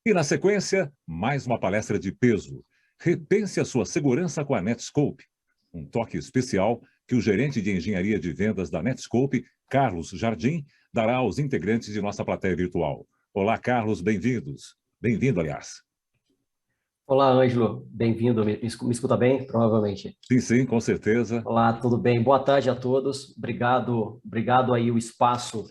E na sequência, mais uma palestra de peso. Repense a sua segurança com a Netscope. Um toque especial que o gerente de engenharia de vendas da Netscope, Carlos Jardim, dará aos integrantes de nossa plateia virtual. Olá, Carlos, bem-vindos. Bem-vindo, aliás. Olá, Ângelo, bem-vindo. Me escuta bem? Provavelmente. Sim, sim, com certeza. Olá, tudo bem? Boa tarde a todos. Obrigado aí o espaço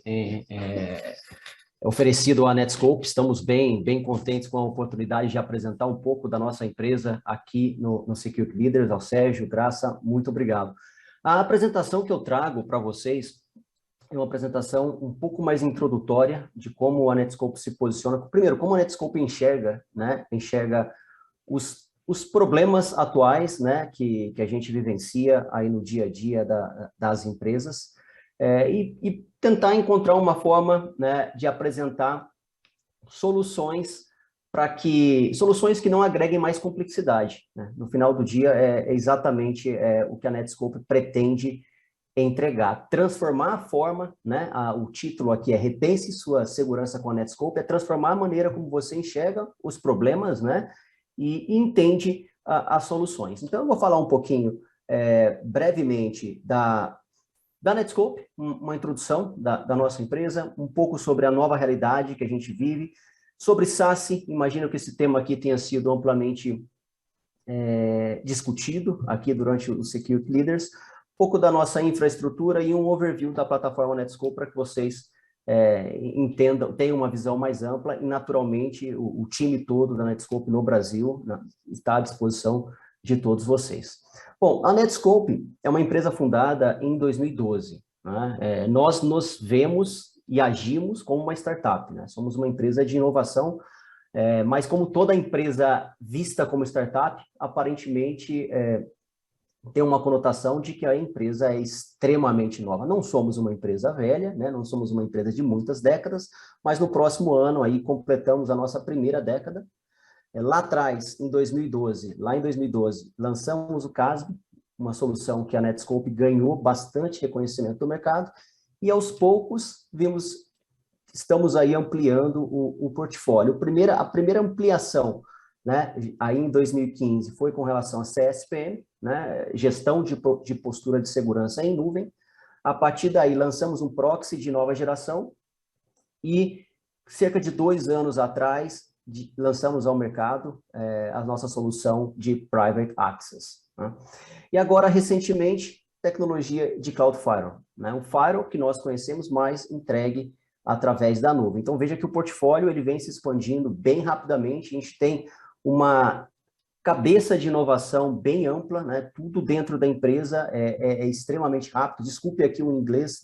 oferecido à Netscope. Estamos bem contentes com a oportunidade de apresentar um pouco da nossa empresa aqui no Security Leaders. Ao Sérgio, Graça, muito obrigado. A apresentação que eu trago para vocês é uma apresentação um pouco mais introdutória de como a Netscope se posiciona. Primeiro, como a Netscope enxerga, né? Enxerga os problemas atuais, né, que a gente vivencia aí no dia a dia das empresas, e tentar encontrar uma forma, né, de apresentar soluções soluções que não agreguem mais complexidade, né? No final do dia é exatamente o que a Netscope pretende entregar, transformar a forma, né? O título aqui é Repense sua segurança com a Netscope, é transformar a maneira como você enxerga os problemas, né? E entende as soluções. Então, eu vou falar um pouquinho, brevemente, da Netscope, uma introdução da nossa empresa, um pouco sobre a nova realidade que a gente vive, sobre SASE. Imagino que esse tema aqui tenha sido amplamente discutido aqui durante o Security Leaders, um pouco da nossa infraestrutura e um overview da plataforma Netscope para que vocês entendam, tenham uma visão mais ampla e, naturalmente, o time todo da Netscope no Brasil está à disposição de todos vocês. Bom, a Netscope é uma empresa fundada em 2012. Né? Nós nos vemos e agimos como uma startup. Né? Somos uma empresa de inovação, mas como toda empresa vista como startup, aparentemente tem uma conotação de que a empresa é extremamente nova. Não somos uma empresa velha, né? Não somos uma empresa de muitas décadas, mas no próximo ano aí completamos a nossa primeira década. Lá atrás, em 2012, lançamos o CASB, uma solução que a Netscope ganhou bastante reconhecimento do mercado, e aos poucos estamos aí ampliando o portfólio. A primeira ampliação, né, aí em 2015, foi com relação a CSPM, né, gestão de postura de segurança em nuvem. A partir daí, lançamos um proxy de nova geração e, cerca de 2 anos atrás, lançamos ao mercado a nossa solução de Private Access. Né? E agora, recentemente, tecnologia de Cloud Firewall, né? Um firewall que nós conhecemos, mas entregue através da nuvem. Então, veja que o portfólio ele vem se expandindo bem rapidamente, a gente tem uma cabeça de inovação bem ampla, né? Tudo dentro da empresa é extremamente rápido. Desculpe aqui o inglês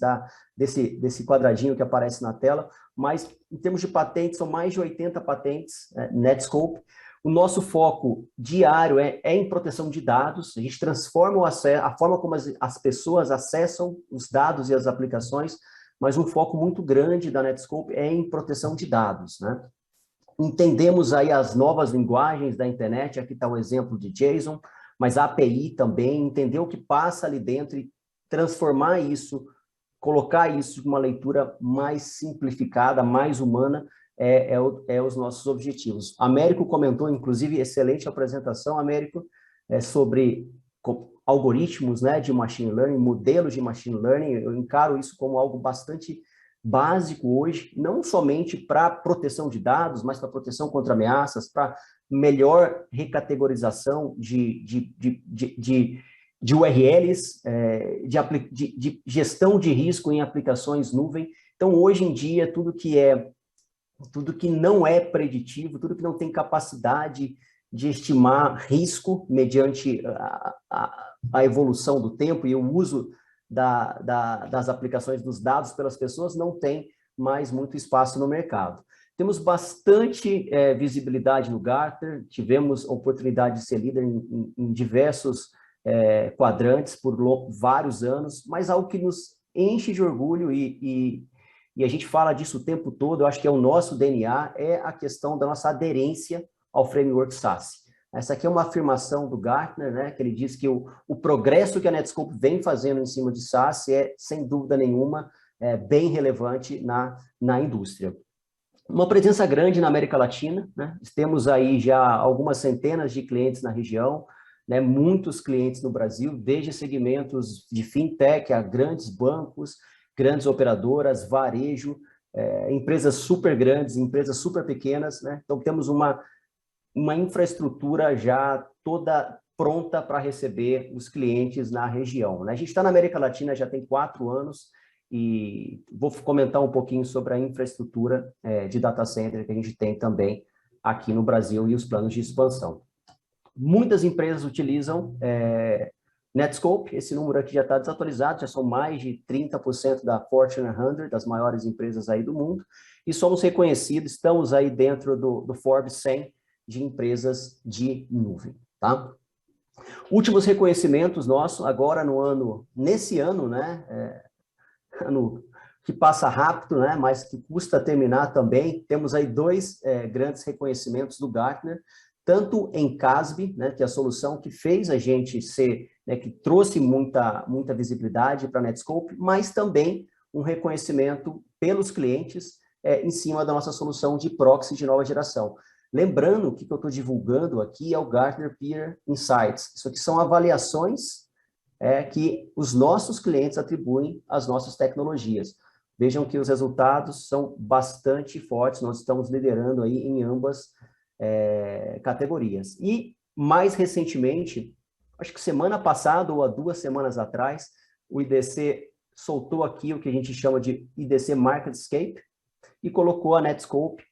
desse quadradinho que aparece na tela, mas em termos de patentes, são mais de 80 patentes, Netscope. O nosso foco diário é em proteção de dados, a gente transforma a forma como as pessoas acessam os dados e as aplicações, mas um foco muito grande da Netscope é em proteção de dados, né? Entendemos aí as novas linguagens da internet, aqui está um exemplo de JSON, mas a API também, entender o que passa ali dentro e transformar isso, colocar isso de uma leitura mais simplificada, mais humana, os nossos objetivos. Américo comentou, inclusive, excelente apresentação, Américo, sobre algoritmos, né, de machine learning, modelos de machine learning. Eu encaro isso como algo bastante básico hoje, não somente para proteção de dados, mas para proteção contra ameaças, para melhor recategorização de URLs, de gestão de risco em aplicações nuvem. Então, hoje em dia, tudo que não é preditivo, tudo que não tem capacidade de estimar risco mediante a evolução do tempo e o uso das aplicações dos dados pelas pessoas, não tem mais muito espaço no mercado. Temos bastante visibilidade no Gartner, tivemos a oportunidade de ser líder em diversos quadrantes por vários anos, mas algo que nos enche de orgulho e a gente fala disso o tempo todo, eu acho que é o nosso DNA, é a questão da nossa aderência ao framework SASE. Essa aqui é uma afirmação do Gartner, né, que ele diz que o progresso que a Netscope vem fazendo em cima de SASE é, sem dúvida nenhuma, bem relevante na indústria. Uma presença grande na América Latina, né? Temos aí já algumas centenas de clientes na região, né? Muitos clientes no Brasil, desde segmentos de fintech a grandes bancos, grandes operadoras, varejo, empresas super grandes, empresas super pequenas, né? Então, temos uma infraestrutura já toda pronta para receber os clientes na região, né? A gente está na América Latina já tem 4 anos, e vou comentar um pouquinho sobre a infraestrutura de data center que a gente tem também aqui no Brasil e os planos de expansão. Muitas empresas utilizam Netscope, esse número aqui já está desatualizado, já são mais de 30% da Fortune 100, das maiores empresas aí do mundo, e somos reconhecidos, estamos aí dentro do Forbes 100 de empresas de nuvem, tá? Últimos reconhecimentos nossos, agora nesse ano, né, ano que passa rápido, né, mas que custa terminar também. Temos aí 2 grandes reconhecimentos do Gartner, tanto em CASB, né, que é a solução que fez a gente ser, né, que trouxe muita visibilidade para a Netscope, mas também um reconhecimento pelos clientes em cima da nossa solução de proxy de nova geração. Lembrando que o que eu estou divulgando aqui é o Gartner Peer Insights. Isso aqui são avaliações que os nossos clientes atribuem às nossas tecnologias. Vejam que os resultados são bastante fortes, nós estamos liderando aí em ambas categorias. E, mais recentemente, acho que semana passada ou há 2 semanas atrás, o IDC soltou aqui o que a gente chama de IDC MarketScape e colocou a Netscope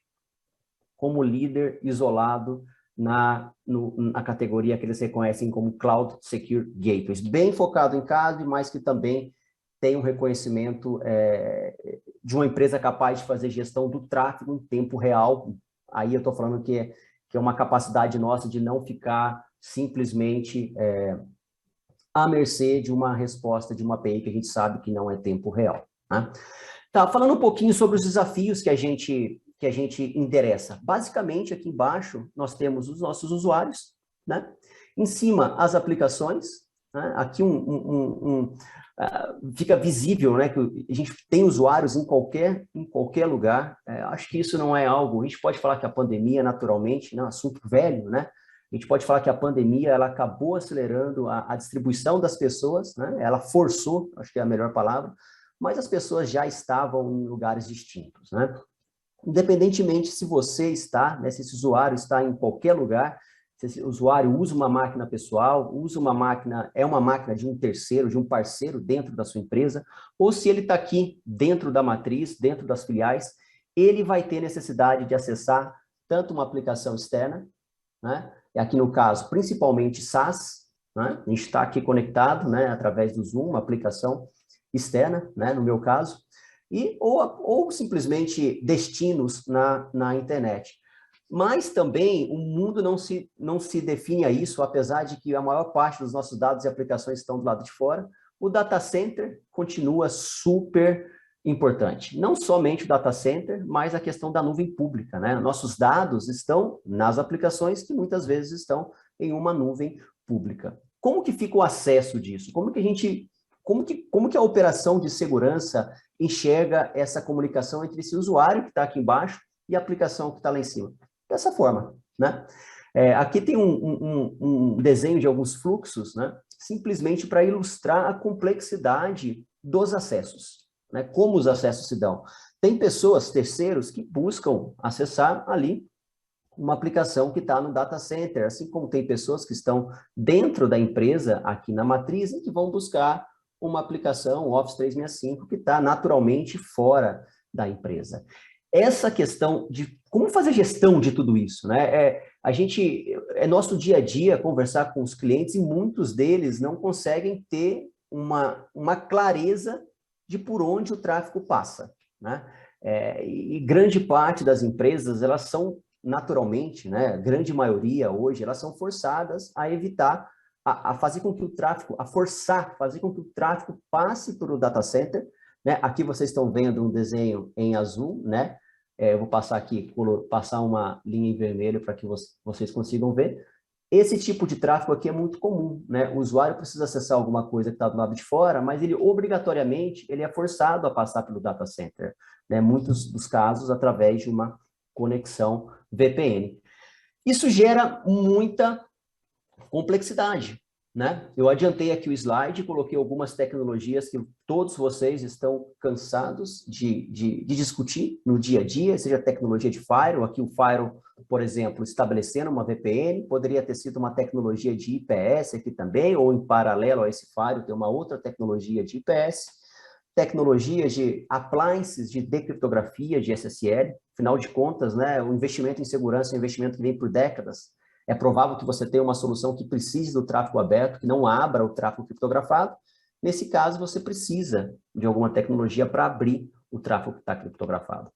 como líder isolado na categoria que eles reconhecem como Cloud Secure Gateways, bem focado em CASB, mas que também tem um reconhecimento de uma empresa capaz de fazer gestão do tráfego em tempo real. Aí eu estou falando que é uma capacidade nossa de não ficar simplesmente à mercê de uma resposta de uma API que a gente sabe que não é tempo real, né? Tá, falando um pouquinho sobre os desafios que a gente endereça. Basicamente, aqui embaixo, nós temos os nossos usuários, né? Em cima, as aplicações, né? Aqui fica visível, né, que a gente tem usuários em qualquer lugar. Acho que isso não é algo... A gente pode falar que a pandemia, naturalmente, né, um assunto velho, né? A gente pode falar que a pandemia ela acabou acelerando a distribuição das pessoas, né? Ela forçou, acho que é a melhor palavra, mas as pessoas já estavam em lugares distintos, né? Independentemente se você está, né, se esse usuário está em qualquer lugar, se esse usuário usa uma máquina pessoal, é uma máquina de um terceiro, de um parceiro dentro da sua empresa, ou se ele está aqui dentro da matriz, dentro das filiais, ele vai ter necessidade de acessar tanto uma aplicação externa, né? E aqui no caso, principalmente SaaS, né? A gente está aqui conectado, né, através do Zoom, uma aplicação externa, né, no meu caso, ou simplesmente destinos na internet. Mas também o mundo não se define a isso, apesar de que a maior parte dos nossos dados e aplicações estão do lado de fora. O data center continua super importante. Não somente o data center, mas a questão da nuvem pública, né? Nossos dados estão nas aplicações que muitas vezes estão em uma nuvem pública. Como que fica o acesso disso? Como que a operação de segurança enxerga essa comunicação entre esse usuário que está aqui embaixo e a aplicação que está lá em cima? Dessa forma, né? Aqui tem um desenho de alguns fluxos, né? Simplesmente para ilustrar a complexidade dos acessos, né? Como os acessos se dão. Tem pessoas, terceiros, que buscam acessar ali uma aplicação que está no data center, assim como tem pessoas que estão dentro da empresa, aqui na matriz, e que vão buscar uma aplicação, o Office 365, que está naturalmente fora da empresa. Essa questão de como fazer gestão de tudo isso, né? É nosso dia a dia conversar com os clientes e muitos deles não conseguem ter uma clareza de por onde o tráfego passa, né? E grande parte das empresas, elas são naturalmente, né? A grande maioria hoje, elas são forçadas a evitar a fazer com que o tráfego, fazer com que o tráfego passe por o data center, né? Aqui vocês estão vendo um desenho em azul, né? Eu vou passar aqui, passar uma linha em vermelho para que vocês consigam ver. Esse tipo de tráfego aqui é muito comum, né? O usuário precisa acessar alguma coisa que está do lado de fora, mas ele obrigatoriamente ele é forçado a passar pelo data center, né? Muitos dos casos através de uma conexão VPN. Isso gera muita complexidade, né? Eu adiantei aqui o slide, coloquei algumas tecnologias que todos vocês estão cansados de discutir no dia a dia, seja tecnologia de firewall, aqui o firewall, por exemplo, estabelecendo uma VPN, poderia ter sido uma tecnologia de IPS aqui também, ou em paralelo a esse firewall tem uma outra tecnologia de IPS, tecnologias de appliances de decriptografia, de SSL, afinal de contas, né, o investimento em segurança é um investimento que vem por décadas. É provável que você tenha uma solução que precise do tráfego aberto, que não abra o tráfego criptografado. Nesse caso, você precisa de alguma tecnologia para abrir o tráfego que está criptografado.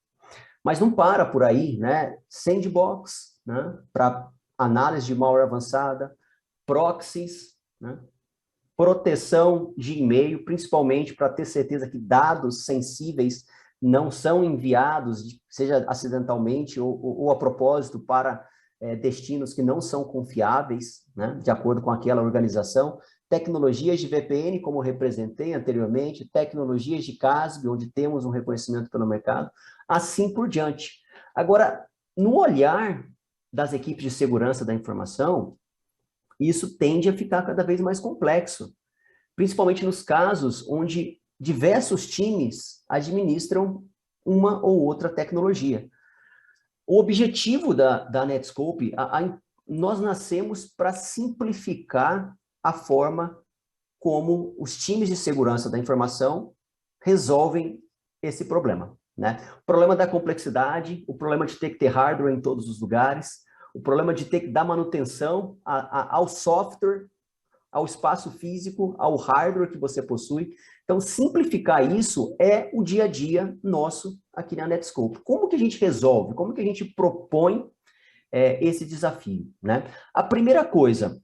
Mas não para por aí, né? Sandbox, né? Para análise de malware avançada, proxies, né? Proteção de e-mail, principalmente para ter certeza que dados sensíveis não são enviados, seja acidentalmente ou a propósito, para destinos que não são confiáveis, né, de acordo com aquela organização, tecnologias de VPN, como eu representei anteriormente, tecnologias de CASB, onde temos um reconhecimento pelo mercado, assim por diante. Agora, no olhar das equipes de segurança da informação, isso tende a ficar cada vez mais complexo, principalmente nos casos onde diversos times administram uma ou outra tecnologia. O objetivo da Netskope, nós nascemos para simplificar a forma como os times de segurança da informação resolvem esse problema, né? O problema da complexidade, o problema de ter que ter hardware em todos os lugares, o problema de ter que dar manutenção ao software, ao espaço físico, ao hardware que você possui. Então, simplificar isso é o dia a dia nosso aqui na Netskope. Como que a gente resolve? Como que a gente propõe esse desafio, né? A primeira coisa,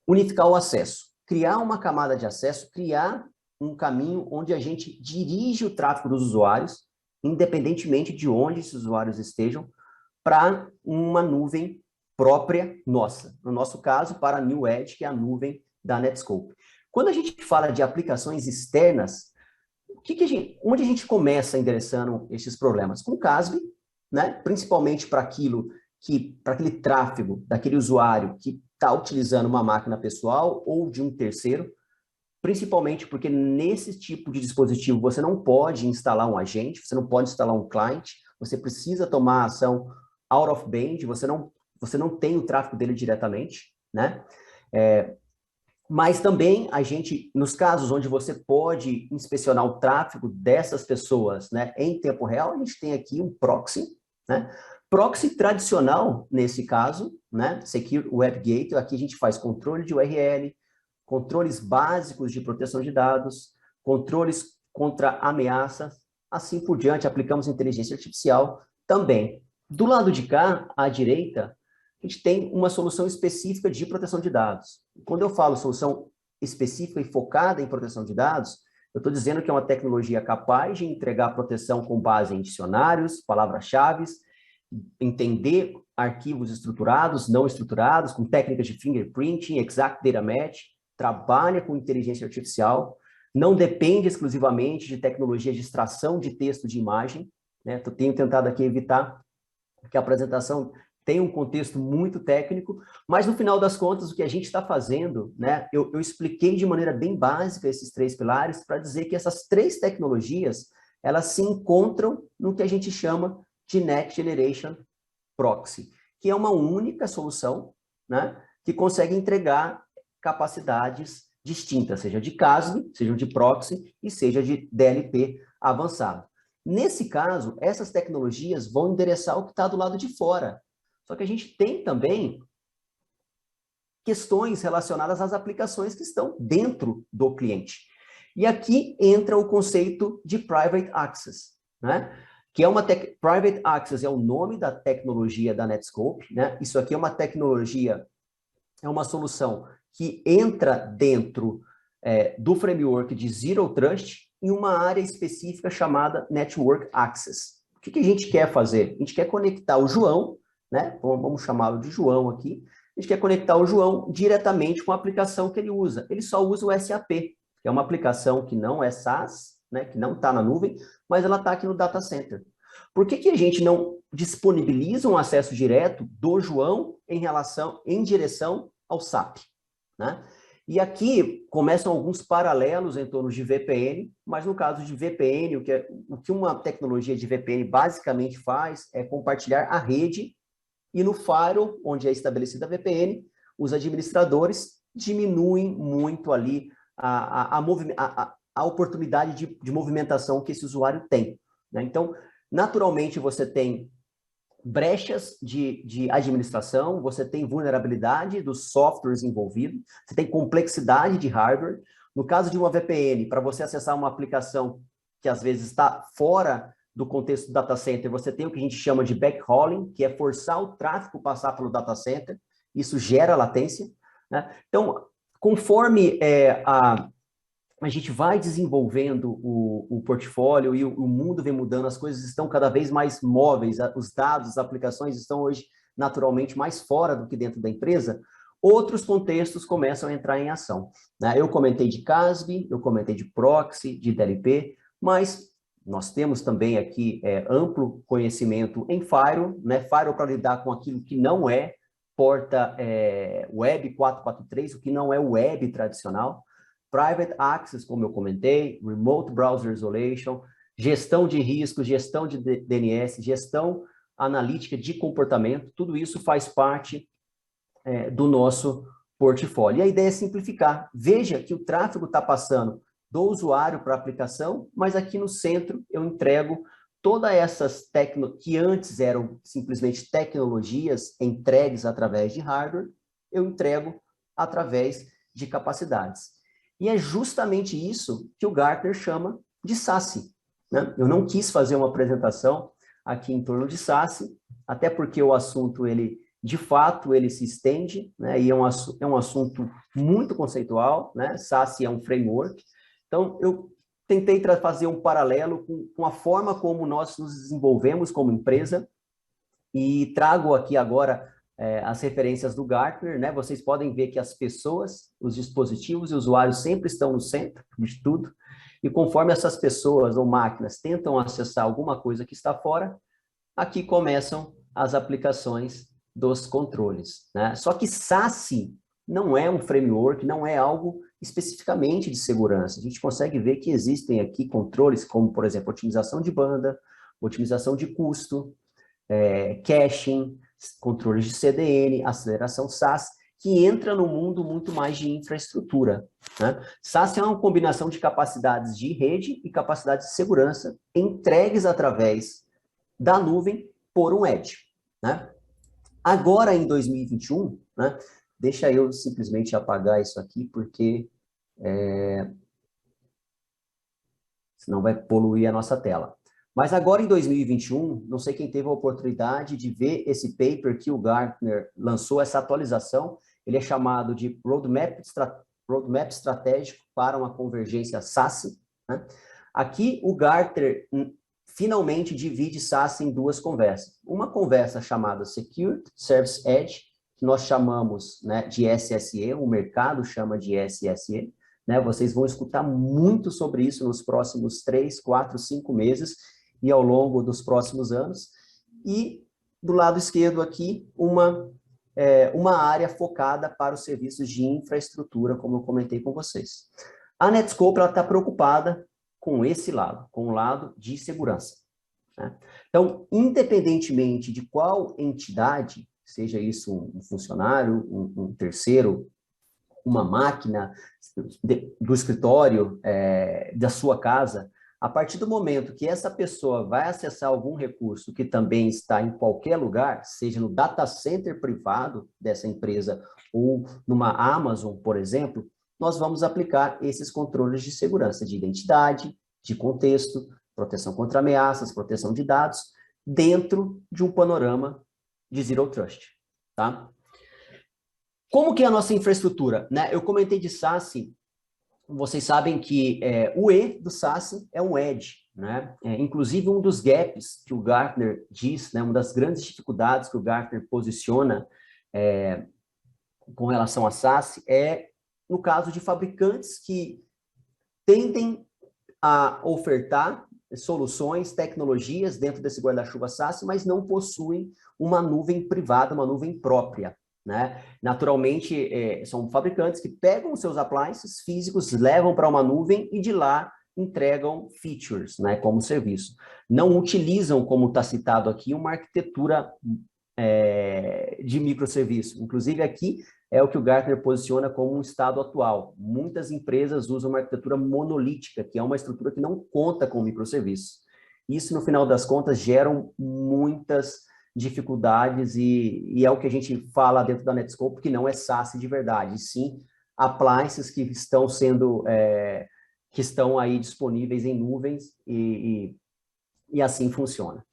unificar o acesso. Criar uma camada de acesso, criar um caminho onde a gente dirige o tráfego dos usuários, independentemente de onde esses usuários estejam, para uma nuvem própria nossa. No nosso caso, para a New Edge, que é a nuvem da Netskope. Quando a gente fala de aplicações externas, onde a gente começa endereçando esses problemas? Com o CASB, né? Principalmente para aquele tráfego daquele usuário que está utilizando uma máquina pessoal ou de um terceiro, principalmente porque nesse tipo de dispositivo você não pode instalar um agente, você não pode instalar um client, você precisa tomar ação out of band, você não tem o tráfego dele diretamente, né? Mas também a gente, nos casos onde você pode inspecionar o tráfego dessas pessoas, né, em tempo real, a gente tem aqui um proxy, né? Proxy tradicional, nesse caso, né, Secure Web Gateway, aqui a gente faz controle de URL, controles básicos de proteção de dados, controles contra ameaças, assim por diante, aplicamos inteligência artificial também. Do lado de cá, à direita, a gente tem uma solução específica de proteção de dados. Quando eu falo solução específica e focada em proteção de dados, eu estou dizendo que é uma tecnologia capaz de entregar proteção com base em dicionários, palavras-chave, entender arquivos estruturados, não estruturados, com técnicas de fingerprinting, exact data match, trabalha com inteligência artificial, não depende exclusivamente de tecnologia de extração de texto de imagem, né? Eu tenho tentado aqui evitar que a apresentação tem um contexto muito técnico, mas no final das contas, o que a gente está fazendo, né, eu expliquei de maneira bem básica esses 3 pilares para dizer que essas 3 tecnologias, elas se encontram no que a gente chama de Next Generation Proxy, que é uma única solução, né, que consegue entregar capacidades distintas, seja de CASB, seja de proxy e seja de DLP avançado. Nesse caso, essas tecnologias vão endereçar o que está do lado de fora. Só que a gente tem também questões relacionadas às aplicações que estão dentro do cliente. E aqui entra o conceito de Private Access, né? Que é Private Access é o nome da tecnologia da Netskope, né? Isso aqui é uma tecnologia, é uma solução que entra dentro do framework de Zero Trust em uma área específica chamada Network Access. O que a gente quer fazer? A gente quer conectar o João, né? Vamos chamá-lo de João aqui. A gente quer conectar o João diretamente com a aplicação que ele usa. Ele só usa o SAP, que é uma aplicação que não é SaaS, né? Que não está na nuvem, mas ela está aqui no data center. Por que a gente não disponibiliza um acesso direto do João em direção ao SAP, né? E aqui começam alguns paralelos em torno de VPN, mas no caso de VPN, o que uma tecnologia de VPN basicamente faz é compartilhar a rede, e no firewall, onde é estabelecida a VPN, os administradores diminuem muito ali a oportunidade de movimentação que esse usuário tem, né? Então, naturalmente, você tem brechas de administração, você tem vulnerabilidade dos softwares envolvidos, você tem complexidade de hardware. No caso de uma VPN, para você acessar uma aplicação que às vezes está fora do contexto do data center, você tem o que a gente chama de backhauling, que é forçar o tráfego passar pelo data center, isso gera latência, né? Então, conforme a gente vai desenvolvendo o portfólio e o mundo vem mudando, as coisas estão cada vez mais móveis, os dados, as aplicações estão hoje naturalmente mais fora do que dentro da empresa, outros contextos começam a entrar em ação, né? Eu comentei de CASB, eu comentei de proxy, de DLP, mas nós temos também aqui amplo conhecimento em firewall, né? Firewall para lidar com aquilo que não é porta web 443, o que não é web tradicional, Private Access, como eu comentei, Remote Browser Isolation, gestão de risco, gestão de DNS, gestão analítica de comportamento, tudo isso faz parte do nosso portfólio. E a ideia é simplificar. Veja que o tráfego está passando do usuário para a aplicação, mas aqui no centro eu entrego todas essas que antes eram simplesmente tecnologias entregues através de hardware, eu entrego através de capacidades. E é justamente isso que o Gartner chama de SASE, né? Eu não quis fazer uma apresentação aqui em torno de SASE, até porque o assunto, de fato, ele se estende, né? E é um assunto muito conceitual, né? SASE é um framework. Então, eu tentei fazer um paralelo com a forma como nós nos desenvolvemos como empresa e trago aqui agora as referências do Gartner, né? Vocês podem ver que as pessoas, os dispositivos e usuários sempre estão no centro de tudo, e conforme essas pessoas ou máquinas tentam acessar alguma coisa que está fora, aqui começam as aplicações dos controles, né? Só que SASE não é um framework, não é algo especificamente de segurança. A gente consegue ver que existem aqui controles como, por exemplo, otimização de banda, otimização de custo, caching, controles de CDN, aceleração SAS, que entra no mundo muito mais de infraestrutura, né? SAS é uma combinação de capacidades de rede e capacidades de segurança entregues através da nuvem por um edge, né? Agora, em 2021, né, deixa eu simplesmente apagar isso aqui, porque senão vai poluir a nossa tela. Mas agora, em 2021, não sei quem teve a oportunidade de ver esse paper que o Gartner lançou, essa atualização, ele é chamado de Roadmap Estratégico para uma Convergência SASE, né? Aqui, o Gartner finalmente divide SASE em duas conversas. Uma conversa chamada Secure Service Edge, que nós chamamos, né, de SSE, o mercado chama de SSE, né? Vocês vão escutar muito sobre isso nos próximos 3, 4, 5 meses e ao longo dos próximos anos. E do lado esquerdo aqui, uma área focada para os serviços de infraestrutura, como eu comentei com vocês. A Netskope está preocupada com esse lado, com o lado de segurança, né? Então, independentemente de qual entidade, seja isso um funcionário, um terceiro, uma máquina do escritório, da sua casa, a partir do momento que essa pessoa vai acessar algum recurso que também está em qualquer lugar, seja no data center privado dessa empresa ou numa Amazon, por exemplo, nós vamos aplicar esses controles de segurança, de identidade, de contexto, proteção contra ameaças, proteção de dados, dentro de um panorama de Zero Trust, tá? Como que é a nossa infraestrutura, né? Eu comentei de SASE, vocês sabem que o E do SASE é um edge, né? Inclusive, um dos gaps que o Gartner diz, né, uma das grandes dificuldades que o Gartner posiciona com relação a SASE no caso de fabricantes que tendem a ofertar soluções, tecnologias dentro desse guarda-chuva SaaS, mas não possuem uma nuvem privada, uma nuvem própria, né? Naturalmente, são fabricantes que pegam os seus appliances físicos, levam para uma nuvem e de lá entregam features, né, como serviço. Não utilizam, como está citado aqui, uma arquitetura de microserviço. Inclusive, aqui é o que o Gartner posiciona como um estado atual. Muitas empresas usam uma arquitetura monolítica, que é uma estrutura que não conta com microserviços. Isso, no final das contas, geram muitas dificuldades e é o que a gente fala dentro da Netskope, que não é SaaS de verdade, sim appliances que estão sendo, que estão aí disponíveis em nuvens e assim funciona.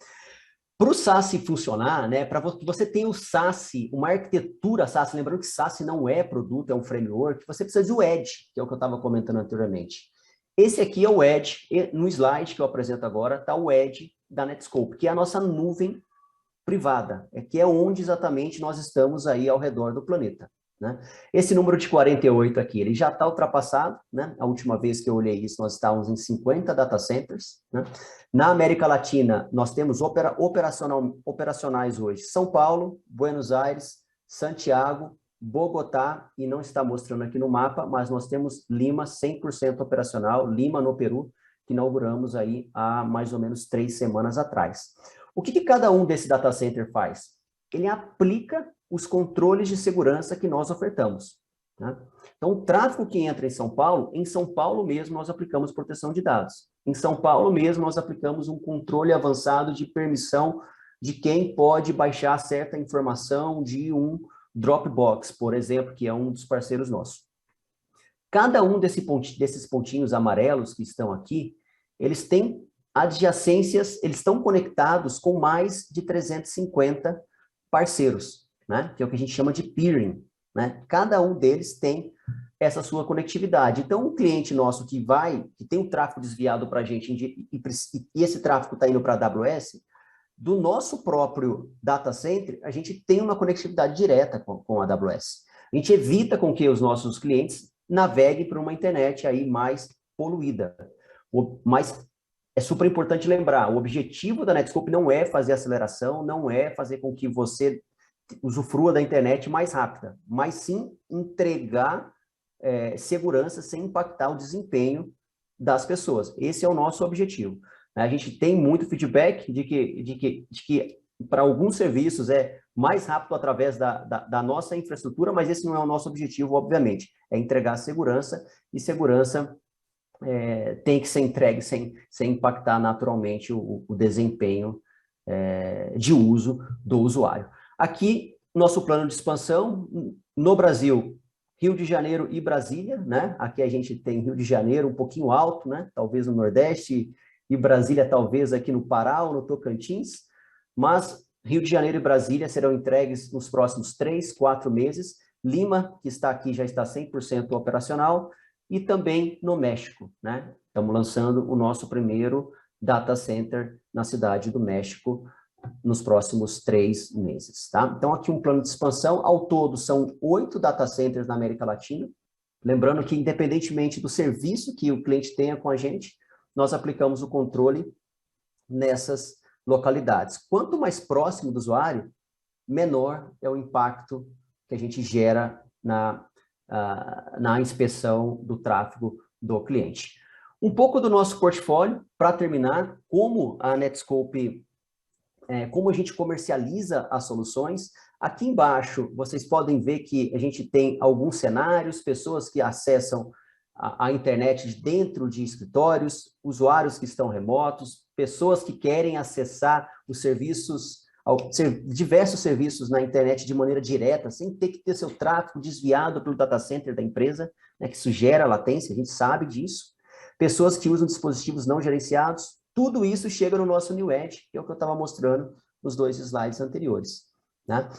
Para o SaaS funcionar, né, para que você tenha o SaaS, uma arquitetura SaaS, lembrando que SaaS não é produto, é um framework, você precisa do Edge, que é o que eu estava comentando anteriormente. Esse aqui é o Edge, no slide que eu apresento agora, está o Edge da Netskope, que é a nossa nuvem privada, que é onde exatamente nós estamos aí ao redor do planeta, né? Esse número de 48 aqui, ele já está ultrapassado, né? A última vez que eu olhei isso, nós estávamos em 50 data centers, né? Na América Latina, nós temos operacionais hoje São Paulo, Buenos Aires, Santiago, Bogotá, e não está mostrando aqui no mapa, mas nós temos Lima 100% operacional, Lima no Peru, que inauguramos aí há mais ou menos 3 semanas atrás. O que cada um desse data center faz? Ele aplica os controles de segurança que nós ofertamos, né? Então, o tráfego que entra em São Paulo mesmo nós aplicamos proteção de dados. Em São Paulo mesmo nós aplicamos um controle avançado de permissão de quem pode baixar certa informação de um Dropbox, por exemplo, que é um dos parceiros nossos. Cada um desses pontinhos amarelos que estão aqui, eles têm adjacências, eles estão conectados com mais de 350 parceiros, né? Que é o que a gente chama de peering, né? Cada um deles tem essa sua conectividade. Então, um cliente nosso que tem um tráfego desviado para a gente e esse tráfego está indo para a AWS, do nosso próprio data center, a gente tem uma conectividade direta com a AWS. A gente evita com que os nossos clientes naveguem por uma internet aí mais poluída. Mas é super importante lembrar, o objetivo da Netskope não é fazer aceleração, não é fazer com que você usufrua da internet mais rápida, mas sim entregar segurança sem impactar o desempenho das pessoas. Esse é o nosso objetivo. A gente tem muito feedback de que para alguns serviços é mais rápido através da nossa infraestrutura, mas esse não é o nosso objetivo, obviamente. É entregar segurança, e segurança tem que ser entregue sem impactar naturalmente o desempenho de uso do usuário. Aqui, nosso plano de expansão, no Brasil, Rio de Janeiro e Brasília, né? Aqui a gente tem Rio de Janeiro um pouquinho alto, né? Talvez no Nordeste, e Brasília talvez aqui no Pará ou no Tocantins, mas Rio de Janeiro e Brasília serão entregues nos próximos 3, 4 meses. Lima, que está aqui, já está 100% operacional, e também no México, né? Estamos lançando o nosso primeiro data center na cidade do México nos próximos 3 meses, tá? Então, aqui um plano de expansão. Ao todo, são 8 data centers na América Latina. Lembrando que, independentemente do serviço que o cliente tenha com a gente, nós aplicamos o controle nessas localidades. Quanto mais próximo do usuário, menor é o impacto que a gente gera na inspeção do tráfego do cliente. Um pouco do nosso portfólio, para terminar, como a Netskope, como a gente comercializa as soluções. Aqui embaixo, vocês podem ver que a gente tem alguns cenários, pessoas que acessam a internet dentro de escritórios, usuários que estão remotos, pessoas que querem acessar os serviços, diversos serviços na internet de maneira direta, sem ter que ter seu tráfego desviado pelo data center da empresa, né, que isso gera latência, a gente sabe disso. Pessoas que usam dispositivos não gerenciados, tudo isso chega no nosso New Edge, que é o que eu estava mostrando nos 2 slides anteriores, né?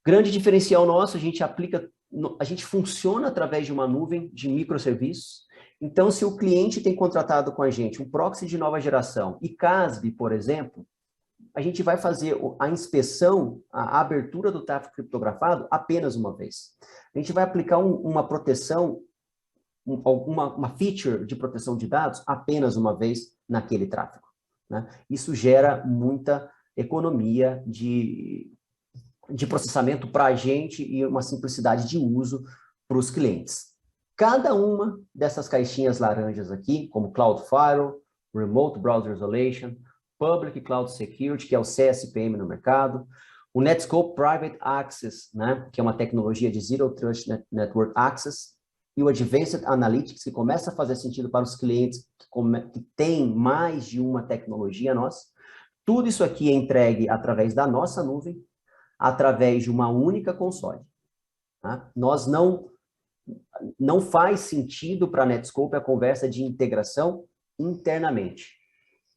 Grande diferencial nosso, a gente funciona através de uma nuvem de microserviços. Então, se o cliente tem contratado com a gente um proxy de nova geração e CASB, por exemplo, a gente vai fazer a inspeção, a abertura do tráfego criptografado apenas uma vez. A gente vai aplicar uma proteção, uma feature de proteção de dados apenas uma vez naquele tráfego, né? Isso gera muita economia de processamento para a gente e uma simplicidade de uso para os clientes. Cada uma dessas caixinhas laranjas aqui, como Cloud Firewall, Remote Browser Isolation, Public Cloud Security, que é o CSPM no mercado, o Netscope Private Access, né, que é uma tecnologia de Zero Trust Network Access, e o Advanced Analytics, que começa a fazer sentido para os clientes que têm mais de uma tecnologia nossa. Tudo isso aqui é entregue através da nossa nuvem, através de uma única console. Tá? Nós não faz sentido para a Netscope a conversa de integração internamente,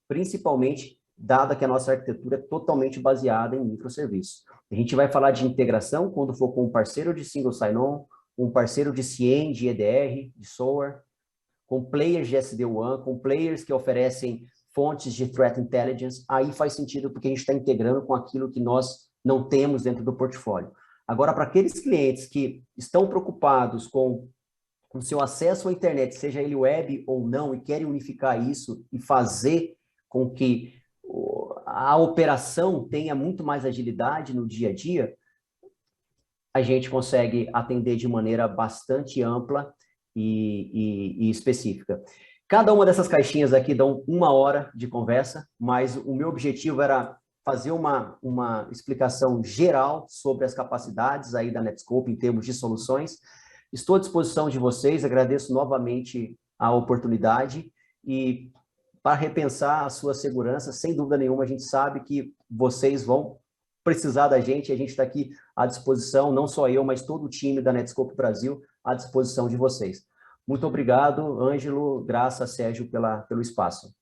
principalmente dada que a nossa arquitetura é totalmente baseada em microserviços. A gente vai falar de integração quando for com um parceiro de single sign-on, um parceiro de CIEM, de EDR, de SOAR, com players de SD-WAN, com players que oferecem fontes de Threat Intelligence, aí faz sentido porque a gente está integrando com aquilo que nós não temos dentro do portfólio. Agora, para aqueles clientes que estão preocupados com o seu acesso à internet, seja ele web ou não, e querem unificar isso e fazer com que a operação tenha muito mais agilidade no dia a dia, a gente consegue atender de maneira bastante ampla e específica. Cada uma dessas caixinhas aqui dão 1 hora de conversa, mas o meu objetivo era fazer uma explicação geral sobre as capacidades aí da Netscope em termos de soluções. Estou à disposição de vocês, agradeço novamente a oportunidade e para repensar a sua segurança, sem dúvida nenhuma, a gente sabe que vocês vão precisar da gente, a gente está aqui à disposição, não só eu, mas todo o time da Netscope Brasil à disposição de vocês. Muito obrigado, Ângelo, Graça, Sérgio, pelo espaço.